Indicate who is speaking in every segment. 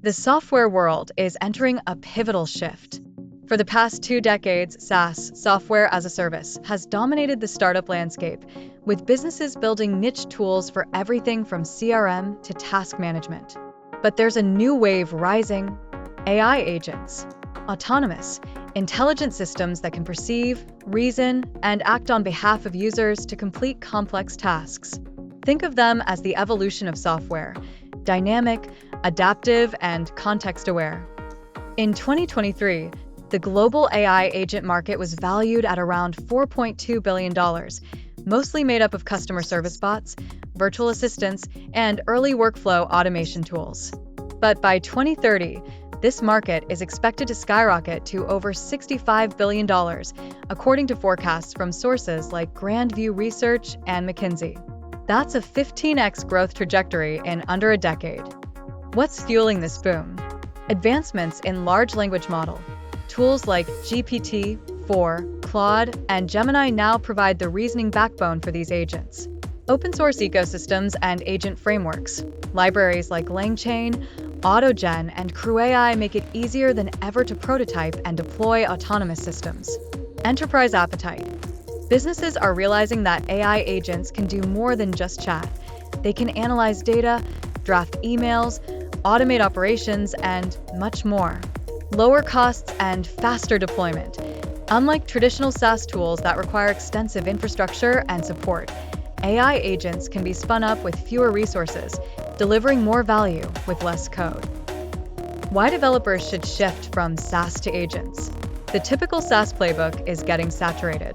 Speaker 1: The software world is entering a pivotal shift. For the past 2 decades, SaaS, software as a service, has dominated the startup landscape, with businesses building niche tools for everything from CRM to task management. But there's a new wave rising: AI agents. Autonomous, intelligent systems that can perceive, reason, and act on behalf of users to complete complex tasks. Think of them as the evolution of software: dynamic, adaptive, and context-aware. In 2023, the global AI agent market was valued at around $4.2 billion, mostly made up of customer service bots, virtual assistants, and early workflow automation tools. But by 2030, this market is expected to skyrocket to over $65 billion, according to forecasts from sources like Grand View Research and McKinsey. That's a 15x growth trajectory in under a decade. What's fueling this boom? Advancements in large language model. Tools like GPT-4, Claude, and Gemini now provide the reasoning backbone for these agents. Open source ecosystems and agent frameworks. Libraries like LangChain, AutoGen, and CrewAI make it easier than ever to prototype and deploy autonomous systems. Enterprise appetite. Businesses are realizing that AI agents can do more than just chat. They can analyze data, draft emails, automate operations, and much more. Lower costs and faster deployment. Unlike traditional SaaS tools that require extensive infrastructure and support, AI agents can be spun up with fewer resources, delivering more value with less code. Why developers should shift from SaaS to agents? The typical SaaS playbook is getting saturated.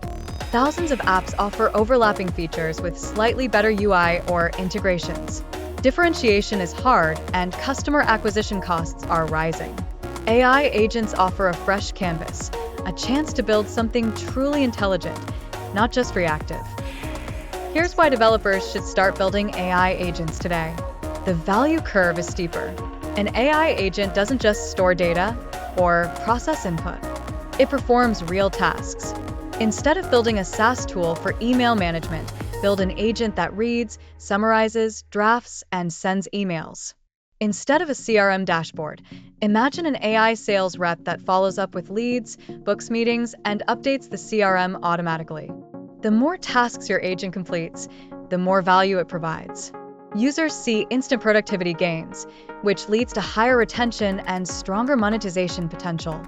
Speaker 1: Thousands of apps offer overlapping features with slightly better UI or integrations. Differentiation is hard, and customer acquisition costs are rising. AI agents offer a fresh canvas, a chance to build something truly intelligent, not just reactive. Here's why developers should start building AI agents today. The value curve is steeper. An AI agent doesn't just store data or process input. It performs real tasks. Instead of building a SaaS tool for email management, build an agent that reads, summarizes, drafts, and sends emails. Instead of a CRM dashboard, imagine an AI sales rep that follows up with leads, books meetings, and updates the CRM automatically. The more tasks your agent completes, the more value it provides. Users see instant productivity gains, which leads to higher retention and stronger monetization potential.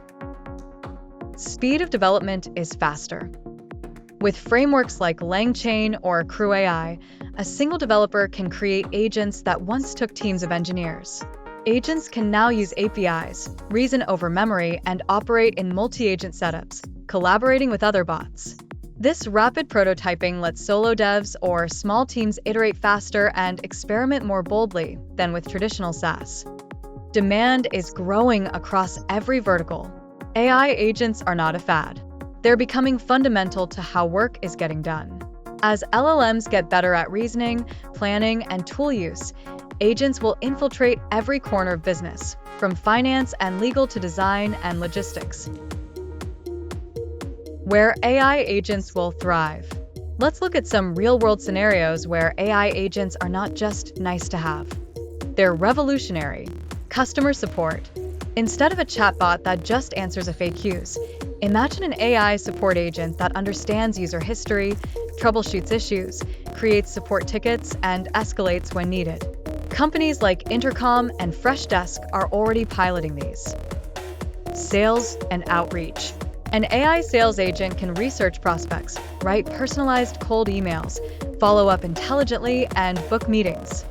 Speaker 1: Speed of development is faster. With frameworks like LangChain or CrewAI, a single developer can create agents that once took teams of engineers. Agents can now use APIs, reason over memory, and operate in multi-agent setups, collaborating with other bots. This rapid prototyping lets solo devs or small teams iterate faster and experiment more boldly than with traditional SaaS. Demand is growing across every vertical. AI agents are not a fad. They're becoming fundamental to how work is getting done. As LLMs get better at reasoning, planning, and tool use, agents will infiltrate every corner of business, from finance and legal to design and logistics. Where AI agents will thrive. Let's look at some real-world scenarios where AI agents are not just nice to have. They're revolutionary. Customer support. Instead of a chatbot that just answers FAQs, imagine an AI support agent that understands user history, troubleshoots issues, creates support tickets, and escalates when needed. Companies like Intercom and Freshdesk are already piloting these. Sales and outreach. An AI sales agent can research prospects, write personalized cold emails, follow up intelligently, and book meetings,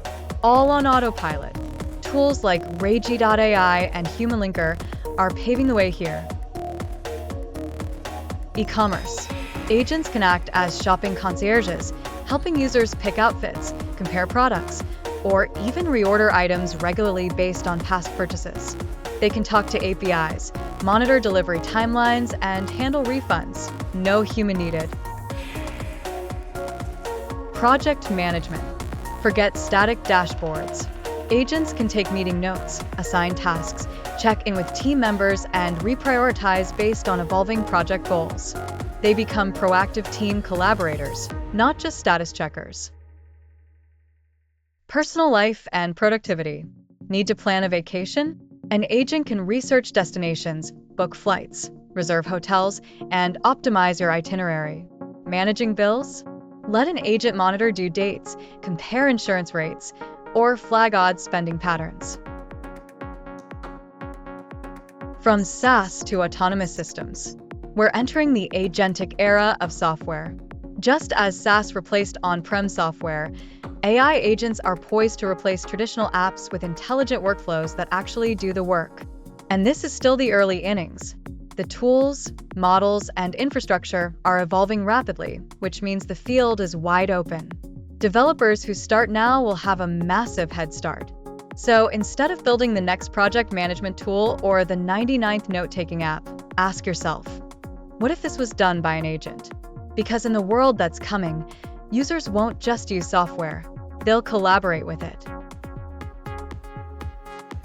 Speaker 1: all on autopilot. Tools like Regi.ai and HumanLinker are paving the way here. E-commerce. Agents can act as shopping concierges, helping users pick outfits, compare products, or even reorder items regularly based on past purchases. They can talk to APIs, monitor delivery timelines, and handle refunds. No human needed. Project management. Forget static dashboards. Agents can take meeting notes, assign tasks, check in with team members, and reprioritize based on evolving project goals. They become proactive team collaborators, not just status checkers. Personal life and productivity. Need to plan a vacation? An agent can research destinations, book flights, reserve hotels, and optimize your itinerary. Managing bills? Let an agent monitor due dates, compare insurance rates, or flag odd spending patterns. From SaaS to autonomous systems, we're entering the agentic era of software. Just as SaaS replaced on-prem software, AI agents are poised to replace traditional apps with intelligent workflows that actually do the work. And this is still the early innings. The tools, models, and infrastructure are evolving rapidly, which means the field is wide open. Developers who start now will have a massive head start. So instead of building the next project management tool or the 99th note-taking app, ask yourself, what if this was done by an agent? Because in the world that's coming, users won't just use software, they'll collaborate with it.